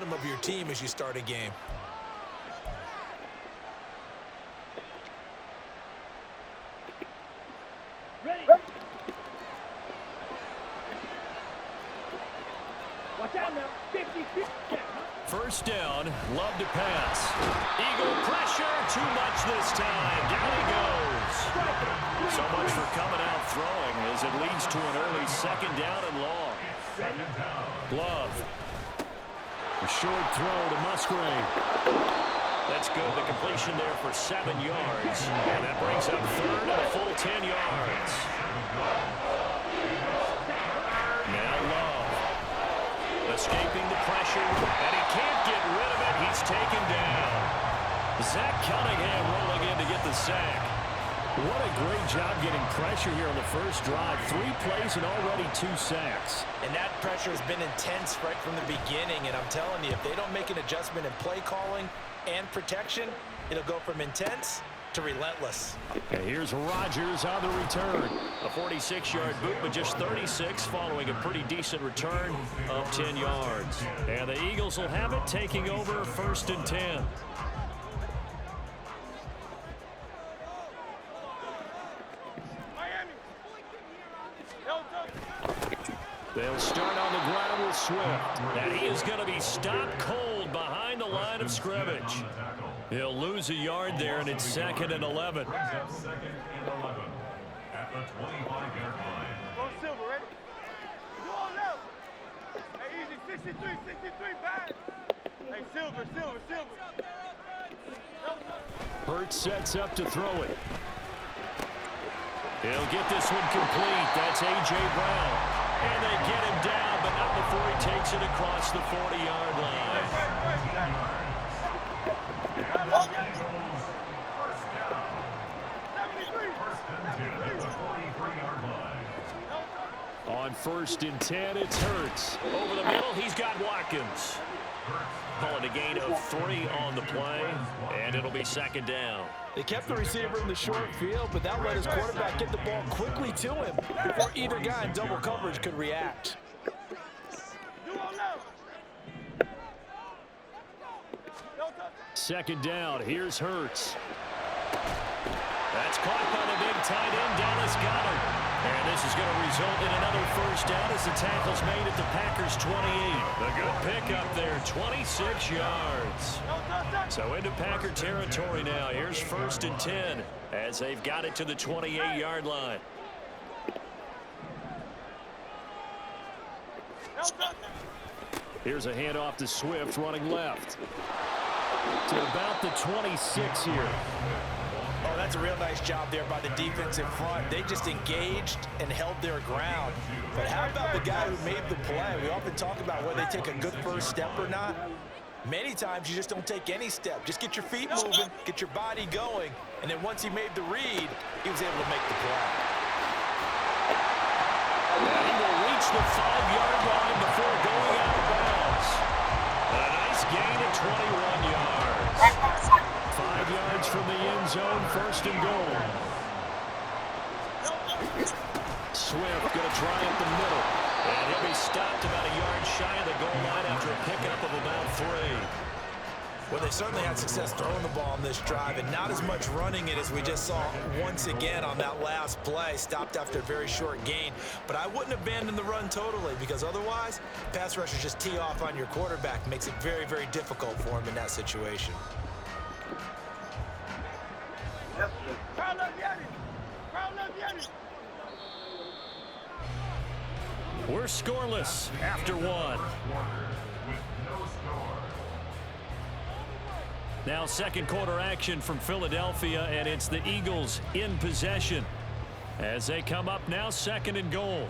momentum of your team as you start a game. Ready. Watch out now. 50-50. First down, Love to pass. Eagle pressure, too much this time. Down he goes. So much for coming out throwing as it leads to an early second down and long. Love. A short throw to Musgrave. That's good. The completion there for 7 yards. And that brings up third and a full 10 yards. Now Love. Escaping the pressure, and he can't get rid of it. He's taken down. Zach Cunningham rolling in to get the sack. What a great job getting pressure here on the first drive. 3 plays and already 2 sacks. And that pressure has been intense right from the beginning. And I'm telling you, if they don't make an adjustment in play calling and protection, it'll go from intense to relentless. And here's Rodgers on the return. A 46-yard boot, but just 36 following a pretty decent return of 10 yards. And the Eagles will have it, taking over first and 10. They'll start on the ground with Swift. And he is going to be stopped cold behind the line of scrimmage. He'll lose a yard there, and it's 2nd and 11. Second and 11 at the 25-yard line. Go Silver, ready? Go on now. Hey, easy. 63, bad. Hey, Silver. Hurts sets up to throw it. He'll get this one complete. That's A.J. Brown. And they get him down, but not before he takes it across the 40-yard line. On 1st and 10, it's Hurts. Over the middle, he's got Watkins. Calling a gain of 3 on the play, and it'll be 2nd down. They kept the receiver in the short field, but that let his quarterback get the ball quickly to him before either guy in double coverage could react. 2nd down, here's Hurts. That's caught by the big tight end, Dallas Goedert. And this is going to result in another first down as the tackle's made at the Packers' 28. A good pickup there, 26 yards. So into Packer territory now. Here's 1st and 10 as they've got it to the 28-yard line. Here's a handoff to Swift running left. To about the 26 here. Oh, that's a real nice job there by the defense in front. They just engaged and held their ground. But how about the guy who made the play? We often talk about whether they take a good first step or not. Many times you just don't take any step. Just get your feet moving, get your body going, and then once he made the read, he was able to make the play. And he will reach the 5-yard line before going out of bounds. A nice gain of 21 yards. 5 yards from the end zone, 1st and goal. Swift going to try up the middle. And he'll be stopped about a yard shy of the goal line after a pickup of about 3. Well, they certainly had success throwing the ball on this drive and not as much running it as we just saw once again on that last play. Stopped after a very short gain. But I wouldn't abandon the run totally because otherwise, pass rushers just tee off on your quarterback. Makes it very, very difficult for him in that situation. We're scoreless after 1. Now 2nd quarter action from Philadelphia, and it's the Eagles in possession as they come up now 2nd and goal.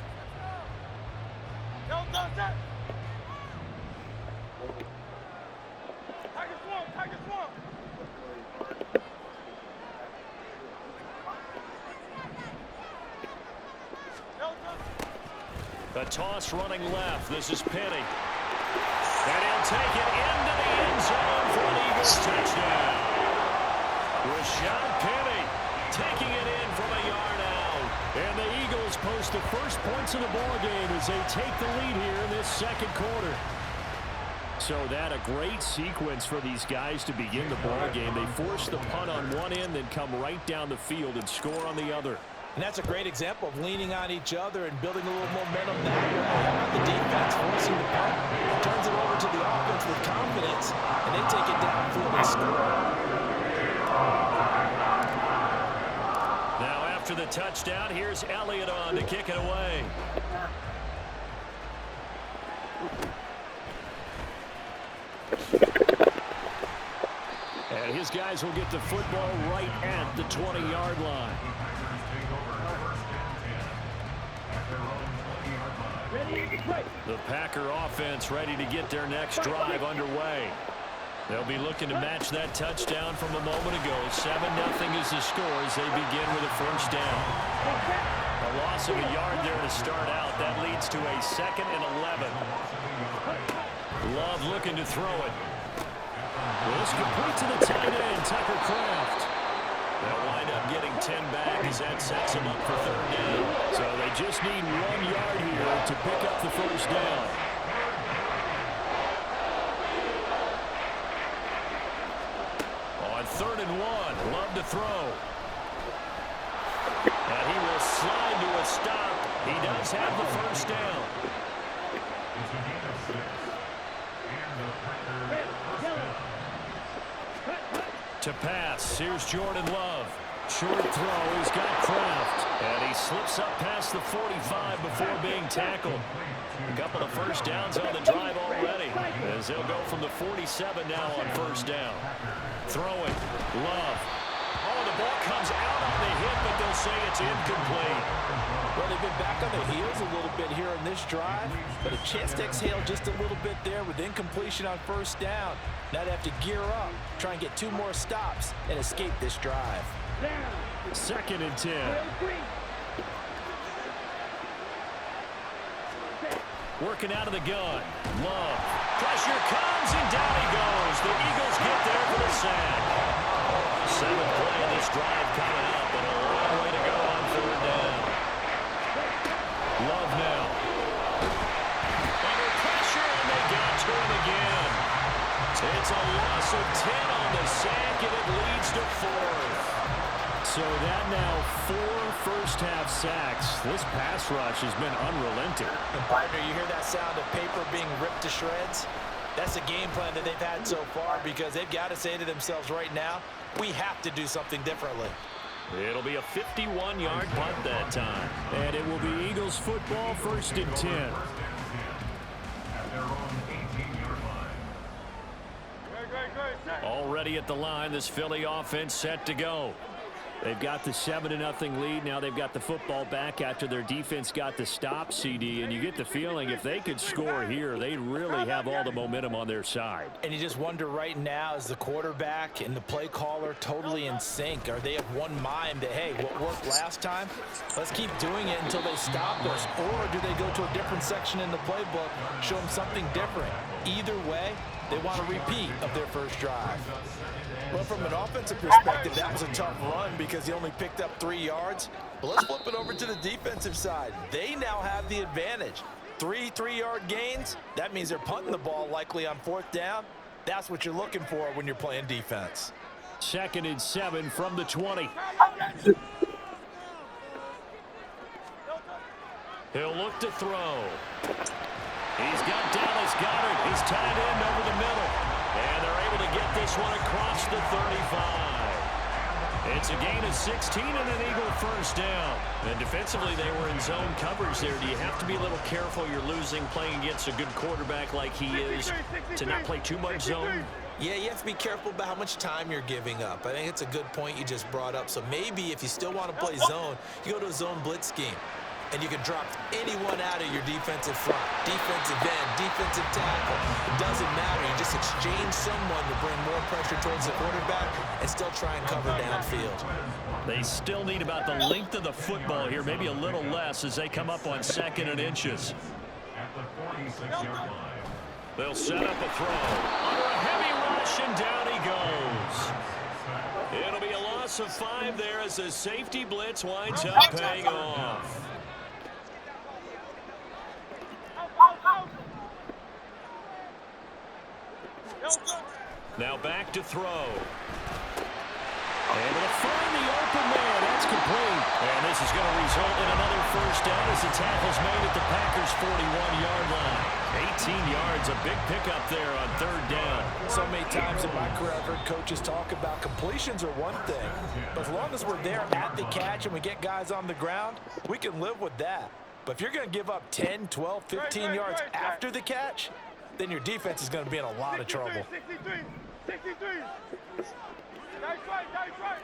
The toss running left. This is Penny. And he'll take it into the end zone for an Eagles touchdown. Rashad Penny taking it in from a yard out. And the Eagles post the first points of the ball game as they take the lead here in this 2nd quarter. So that a great sequence for these guys to begin the ball game. They force the punt on one end, then come right down the field and score on the other. And that's a great example of leaning on each other and building a little momentum that way. How about the defense forcing the punt, turns it over to the offense with confidence, and they take it downfield and score. Now after the touchdown, here's Elliott on to kick it away. And his guys will get the football right at the 20-yard line. The Packer offense ready to get their next drive underway. They'll be looking to match that touchdown from a moment ago. 7-0 is the score as they begin with a first down. A loss of a yard there to start out. That leads to a 2nd and 11. Love looking to throw it. This complete to the tight end, Tucker Kraft. They'll wind up getting 10 back as that sets them up for 3rd down. So they just need 1 yard here to pick up the first down. On 3rd and 1, Love to throw. And he will slide to a stop. He does have the first down. To pass, here's Jordan Love. Short throw, he's got Kraft. And he slips up past the 45 before being tackled. A couple of first downs on the drive already, as they'll go from the 47 now on first down. Throwing, Love. Oh, the ball comes out on the hit, but they'll say it's incomplete. Well, they've been back on their heels a little bit here in this drive, but a chance to exhale just a little bit there with incompletion on first down. Now they have to gear up, try and get 2 more stops, and escape this drive. 2nd and 10. Working out of the gun. Love. Pressure comes, and down he goes. The Eagles get there for the sack. 7th play of this drive coming up, and a long way to go on 3rd down. Love now. Under pressure, and they got to him again. It's a loss of 10 on the sack, and it leads to 4th. So that now 4 first-half sacks. This pass rush has been unrelenting. And partner, you hear that sound of paper being ripped to shreds? That's the game plan that they've had so far, because they've got to say to themselves right now, we have to do something differently. It'll be a 51-yard punt that time. And it will be Eagles football, 1st and 10. Already at the line, this Philly offense set to go. They've got the 7-0 lead. Now they've got the football back after their defense got the stop, CD. And you get the feeling if they could score here, they really have all the momentum on their side. And you just wonder right now, is the quarterback and the play caller totally in sync? Are they of one mind that, hey, what worked last time, let's keep doing it until they stop us? Or do they go to a different section in the playbook, show them something different? Either way, they want a repeat of their first drive. Well, from an offensive perspective, that was a tough run because he only picked up 3 yards. But let's flip it over to the defensive side. They now have the advantage. 3 3-yard gains. That means they're punting the ball likely on 4th down. That's what you're looking for when you're playing defense. 2nd and 7 from the 20. He'll look to throw. He's got Dallas Goedert. He's tied in over the middle. And they're able to get this one across the 35. It's a gain of 16 and an Eagle first down. And defensively, they were in zone coverage there. Do you have to be a little careful? You're losing playing against a good quarterback like he is to not play too much zone? Yeah, you have to be careful about how much time you're giving up. I think it's a good point you just brought up. So maybe if you still want to play zone, you go to a zone blitz scheme. And you can drop anyone out of your defensive front, defensive end, defensive tackle. It doesn't matter. You just exchange someone to bring more pressure towards the quarterback and still try and cover downfield. They still need about the length of the football here, maybe a little less as they come up on 2nd and inches. They'll set up a throw. Under a heavy rush, and down he goes. It'll be a loss of 5 there as the safety blitz winds up paying off. Now back to throw. Able to find the open man. That's complete. And this is going to result in another first down as the tackle's made at the Packers' 41-yard line. 18 yards, a big pickup there on third down. So many times in my career I've heard coaches talk about completions are one thing, but as long as we're there at the catch and we get guys on the ground, we can live with that. But if you're going to give up 10, 12, 15 yards after the catch, then your defense is going to be in a lot of trouble. 63. 63. That's right, that's right.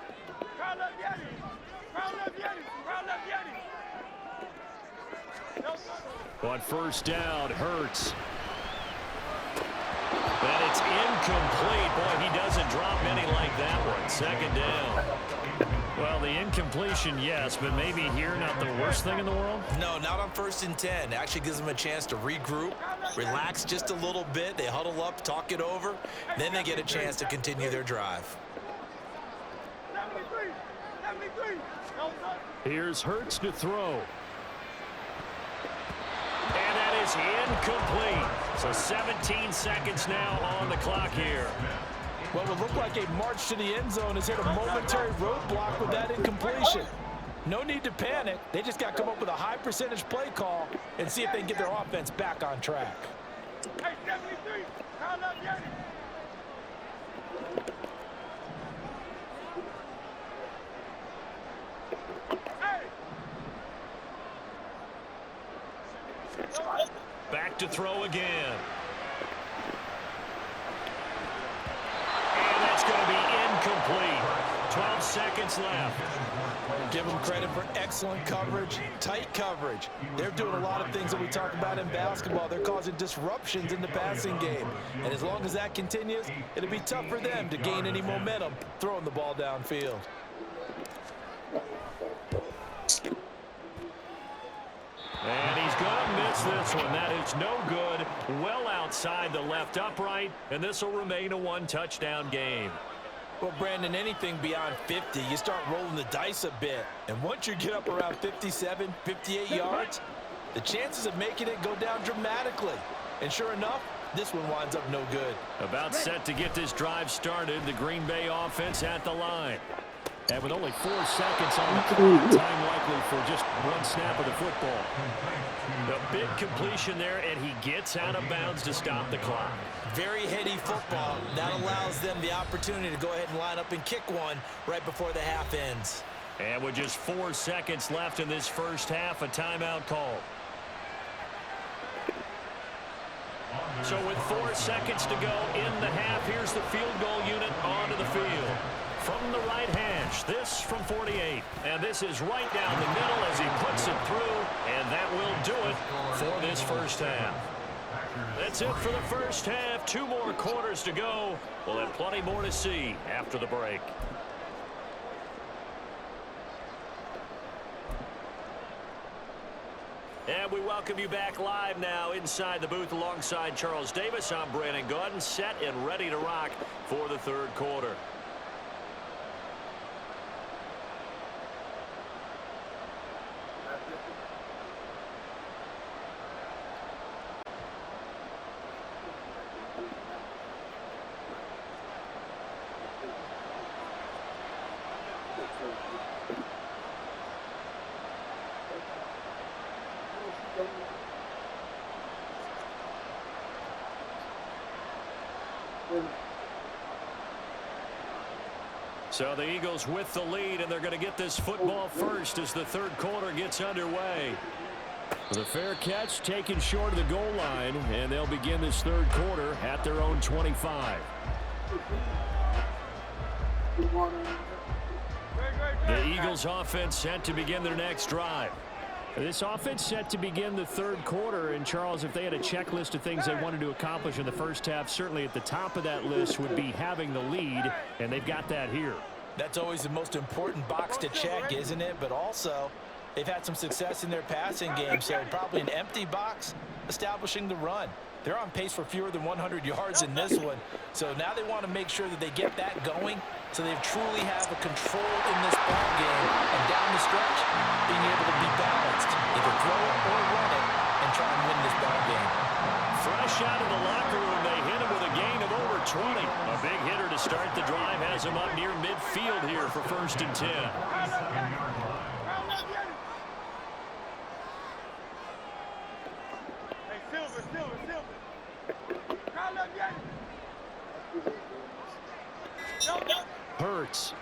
Crown left Yeti. Crown left Yeti. Crown left Yeti. On first down, Hurts. And it's incomplete. Boy, he doesn't drop many like that one. Second down. Well, the incompletion, yes, but maybe here not the worst thing in the world? No, not on 1st and 10. It actually gives them a chance to regroup, relax just a little bit. They huddle up, talk it over. Then they get a chance to continue their drive. 73. 73. Here's Hurts to throw. And that is incomplete. So 17 seconds now on the clock here. What would look like a march to the end zone has hit a momentary roadblock with that incompletion. No need to panic. They just got to come up with a high percentage play call and see if they can get their offense back on track. Hey, 73. Crown left Yeti. Back to throw again. And that's going to be incomplete. 12 seconds left. Give them credit for excellent coverage, tight coverage. They're doing a lot of things that we talk about in basketball. They're causing disruptions in the passing game. And as long as that continues, it'll be tough for them to gain any momentum throwing the ball downfield. And he's going to miss this one. That is no good. Well outside the left upright, and this will remain a one-touchdown game. Well, Brandon, anything beyond 50, you start rolling the dice a bit. And once you get up around 57, 58 yards, the chances of making it go down dramatically. And sure enough, this one winds up no good. About set to get this drive started, the Green Bay offense at the line. And with only 4 seconds on the clock, time likely for just one snap of the football. A big completion there, and he gets out of bounds to stop the clock. Very heady football. That allows them the opportunity to go ahead and line up and kick one right before the half ends. And with just 4 seconds left in this first half, a timeout call. So with 4 seconds to go in the half, here's the field goal unit onto the field. From the right hash, this from 48. And this is right down the middle as he puts it through, and that will do it for this first half. That's it for the first half. 2 more quarters to go. We'll have plenty more to see after the break. And we welcome you back live now inside the booth alongside Charles Davis. I'm Brandon Gaudin, set and ready to rock for the third quarter. So the Eagles with the lead, and they're going to get this football first as the third quarter gets underway. The fair catch taken short of the goal line, and they'll begin this third quarter at their own 25. The Eagles offense set to begin their next drive. This offense set to begin the third quarter, and Charles, if they had a checklist of things they wanted to accomplish in the first half, certainly at the top of that list would be having the lead, and they've got that here. That's always the most important box to check, isn't it? But also, they've had some success in their passing game, so probably an empty box establishing the run. They're on pace for fewer than 100 yards in this one, so now they want to make sure that they get that going so they truly have a control in this ball game, and down the stretch, being able to be balanced, either throw it or run it, and try and win this ball game. Fresh out of the locker room, they hit him with a gain of over start the drive has him up near midfield here for 1st and 10. Hey, Silver. Crown left, Yanni. Hurts.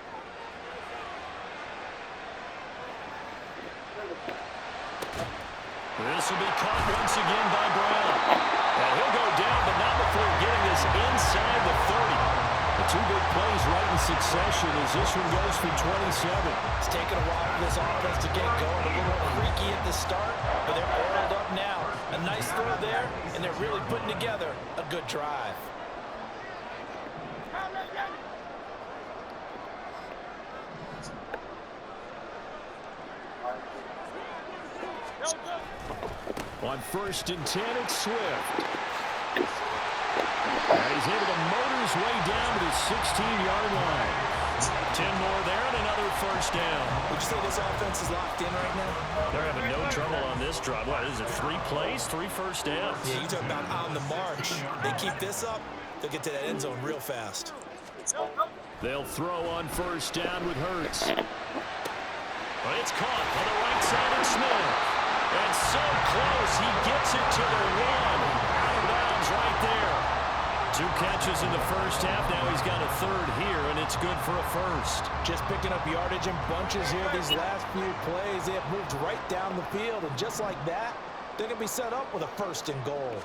This will be caught once again by Brown. And he'll go down, but not before getting us inside the 30. The two big plays right in succession as this one goes for 27. It's taken a while for this offense to get going. A little creaky at the start, but they're oiled up now. A nice throw there, and they're really putting together a good drive. On 1st and 10, it's Swift. And he's able to motor his way down to the 16-yard line. 10 more there and another 1st down. Would you say this offense is locked in right now? They're having no trouble on this drive. What is it, 3 plays, 3 first downs? Yeah, you talk about on the march. They keep this up, they'll get to that end zone real fast. They'll throw on 1st down with Hurts. But it's caught on the right side of Smith. And so close, he gets it to the 1. Out of bounds right there. 2 catches in the first half. Now he's got a 3rd here, and it's good for a 1st. Just picking up yardage in bunches here these last few plays. They have moved right down the field, and just like that, they're going to be set up with a 1st and goal.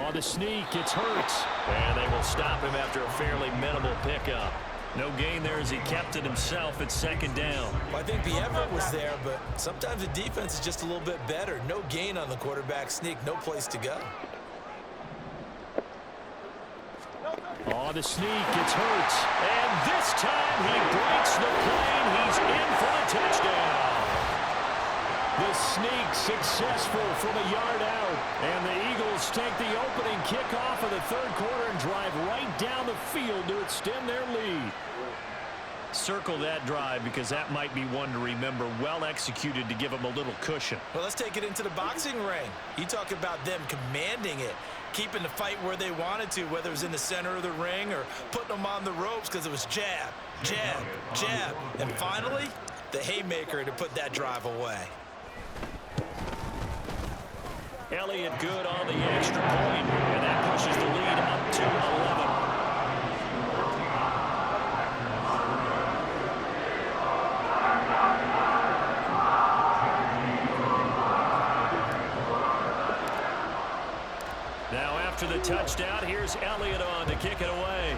On the sneak, it's Hurts. And they will stop him after a fairly minimal pickup. No gain there as he kept it himself at 2nd down. Well, I think the effort was there, but sometimes the defense is just a little bit better. No gain on the quarterback sneak, no place to go. On the sneak, it's Hurts. And this time he breaks the plane. He's in for a touchdown. The sneak successful from a yard out. And the Eagles take the opening kickoff of the 3rd quarter and drive right down the field to extend their lead. Circle that drive because that might be one to remember. Well executed to give them a little cushion. Well, let's take it into the boxing ring. You talk about them commanding it, keeping the fight where they wanted to, whether it was in the center of the ring or putting them on the ropes because it was jab, jab, jab. And finally, the haymaker to put that drive away. Elliott good on the extra point, and that pushes the lead up to 11. Now after the touchdown, here's Elliott on to kick it away.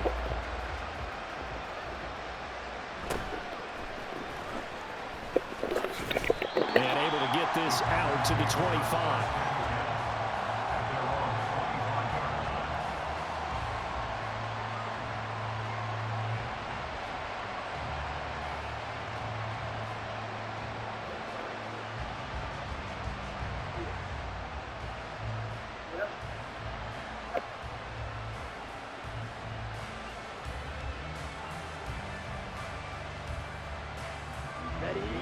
And able to get this out to the 25.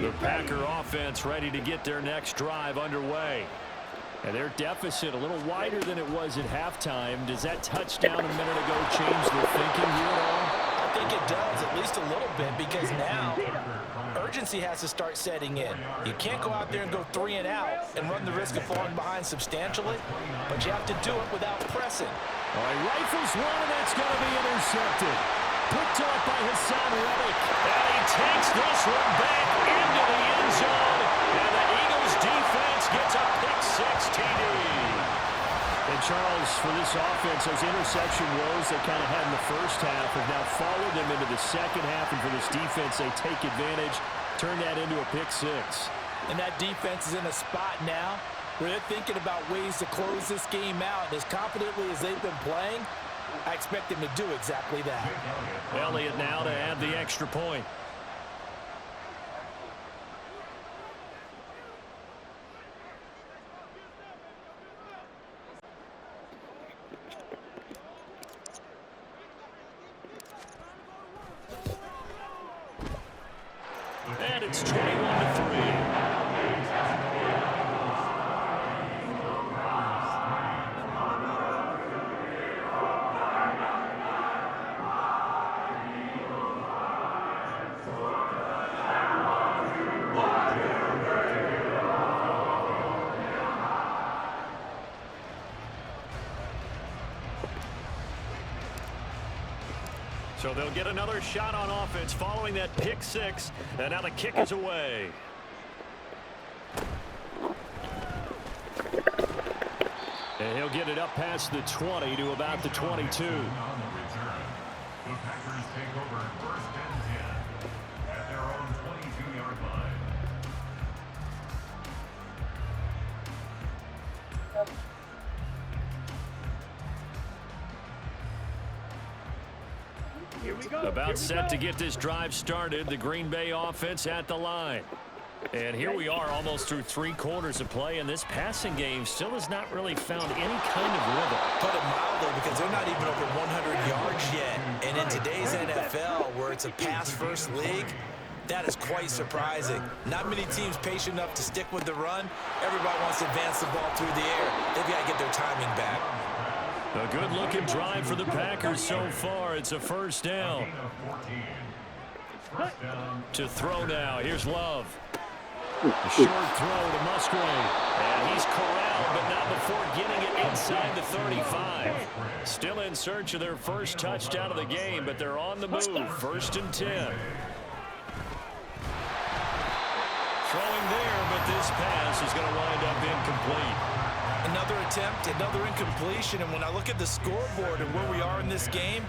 The Packer offense ready to get their next drive underway. And their deficit a little wider than it was at halftime. Does that touchdown a minute ago change their thinking here at all? I think it does, at least a little bit, because now urgency has to start setting in. You can't go out there and go 3 and out and run the risk of falling behind substantially, but you have to do it without pressing. All right, rifles one, and that's going to be intercepted. Picked up by Hassan Reddick. And he takes this one back into the end zone. And the Eagles defense gets a pick-6 TD. And Charles, for this offense, those interception woes they kind of had in the first half have now followed them into the second half. And for this defense, they take advantage, turn that into a pick-6. And that defense is in a spot now where they're thinking about ways to close this game out. And as confidently as they've been playing, I expect them to do exactly that. Elliott now to add the extra point. And it's 21-3. So they'll get another shot on offense following that pick six. And now the kick is away. And he'll get it up past the 20 to about the 22. On the return, the Packers take over first and 10 at their own 22-yard line. Here we go. About set to get this drive started. The Green Bay offense at the line. And here we are almost through 3 quarters of play, and this passing game still has not really found any kind of rhythm. Put it mildly, because they're not even over 100 yards yet. And in today's NFL, where it's a pass-first league, that is quite surprising. Not many teams patient enough to stick with the run. Everybody wants to advance the ball through the air. They've got to get their timing back. A good-looking drive for the Packers so far. It's a first down. To throw now. Here's Love. A short throw to Musgrave. And he's corralled, but not before getting it inside the 35. Still in search of their first touchdown of the game, but they're on the move. First and 10. Throwing there, but this pass is going to wind up incomplete. Another attempt, another incompletion, and when I look at the scoreboard and where we are in this game,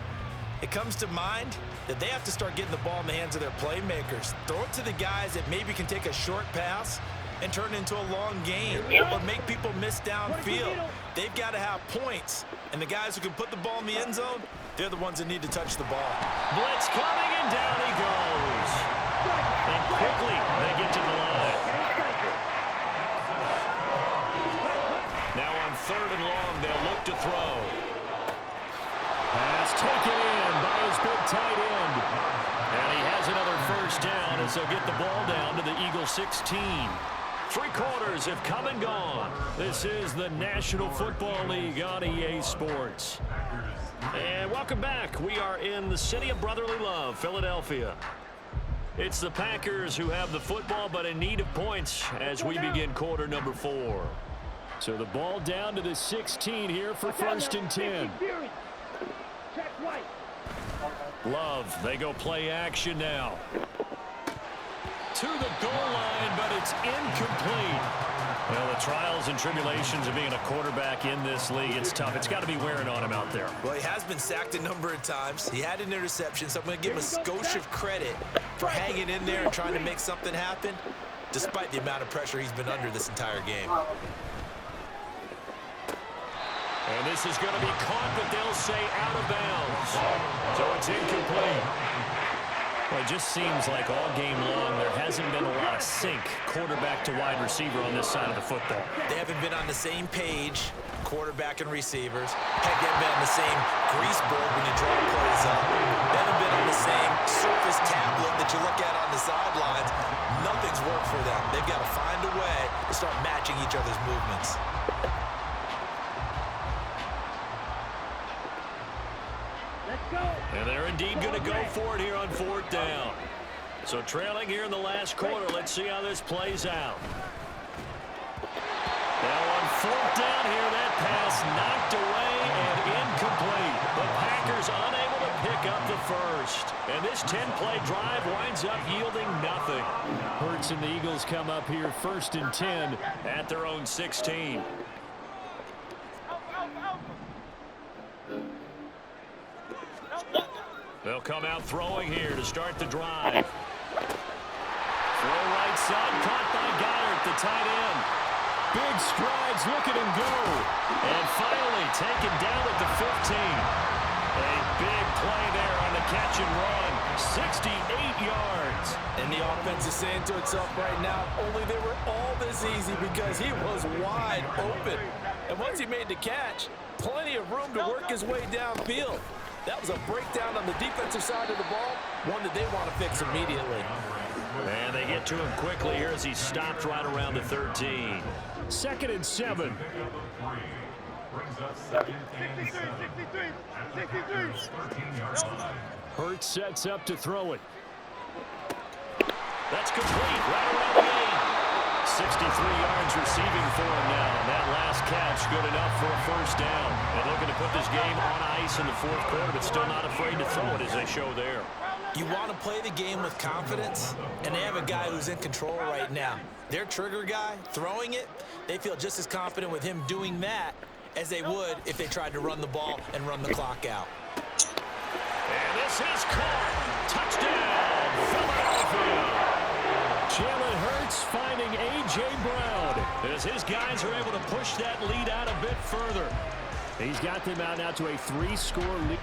it comes to mind that they have to start getting the ball in the hands of their playmakers. Throw it to the guys that maybe can take a short pass and turn it into a long gain or make people miss downfield. They've got to have points, and the guys who can put the ball in the end zone, they're the ones that need to touch the ball. Blitz coming, and down he goes. And quickly, they get to the line. Now on 3rd and long, they'll look to throw. Pass taken in by his big tight end. And he has another first down as they'll get the ball down to the Eagle 16. 3 quarters have come and gone. This is the National Football League on EA Sports. And welcome back. We are in the city of brotherly love, Philadelphia. It's the Packers who have the football, but in need of points as we begin quarter number 4. So the ball down to the 16 here for first and 10. Love, they go play action now. To the goal line, but it's incomplete. Well, the trials and tribulations of being a quarterback in this league, it's tough. It's got to be wearing on him out there. Well, he has been sacked a number of times. He had an interception, so I'm going to give him a skosh of credit for hanging in there and trying to make something happen, despite the amount of pressure he's been under this entire game. And this is going to be caught, but they'll say out of bounds. So it's incomplete. Well, it just seems like all game long there hasn't been a lot of sync quarterback to wide receiver on this side of the football. They haven't been on the same page, quarterback and receivers. Heck, they haven't been on the same grease board when you draw plays up. They haven't been on the same surface tablet that you look at on the sidelines. Nothing's worked for them. They've got to find a way to start matching each other's movements. And they're indeed going to go for it here on 4th down. So trailing here in the last quarter, let's see how this plays out. Now on 4th down here, that pass knocked away and incomplete. The Packers unable to pick up the first. And this 10-play drive winds up yielding nothing. Hurts and the Eagles come up here 1st and 10 at their own 16. They'll come out throwing here to start the drive. Throw right side, caught by Goddard, the tight end. Big strides, look at him go. And finally taken down at the 15. A big play there on the catch and run. 68 yards. And the offense is saying to itself right now, only they were all this easy because he was wide open. And once he made the catch, plenty of room to work his way downfield. That was a breakdown on the defensive side of the ball, one that they want to fix immediately. And they get to him quickly here as he stopped right around the 13. 2nd and 7. Hurts sets up to throw it. That's complete right around the 8. 63 yards receiving for him now. And that last catch good enough for a first down. And looking to put this game on ice in the fourth quarter, but still not afraid to throw it as they show there. You want to play the game with confidence, and they have a guy who's in control right now. Their trigger guy throwing it, they feel just as confident with him doing that as they would if they tried to run the ball and run the clock out. And this is caught. Touchdown, Philadelphia. Jalen Hurts finding A.J. Brown as his guys are able to push that lead out a bit further. He's got them out now to a 3-score lead.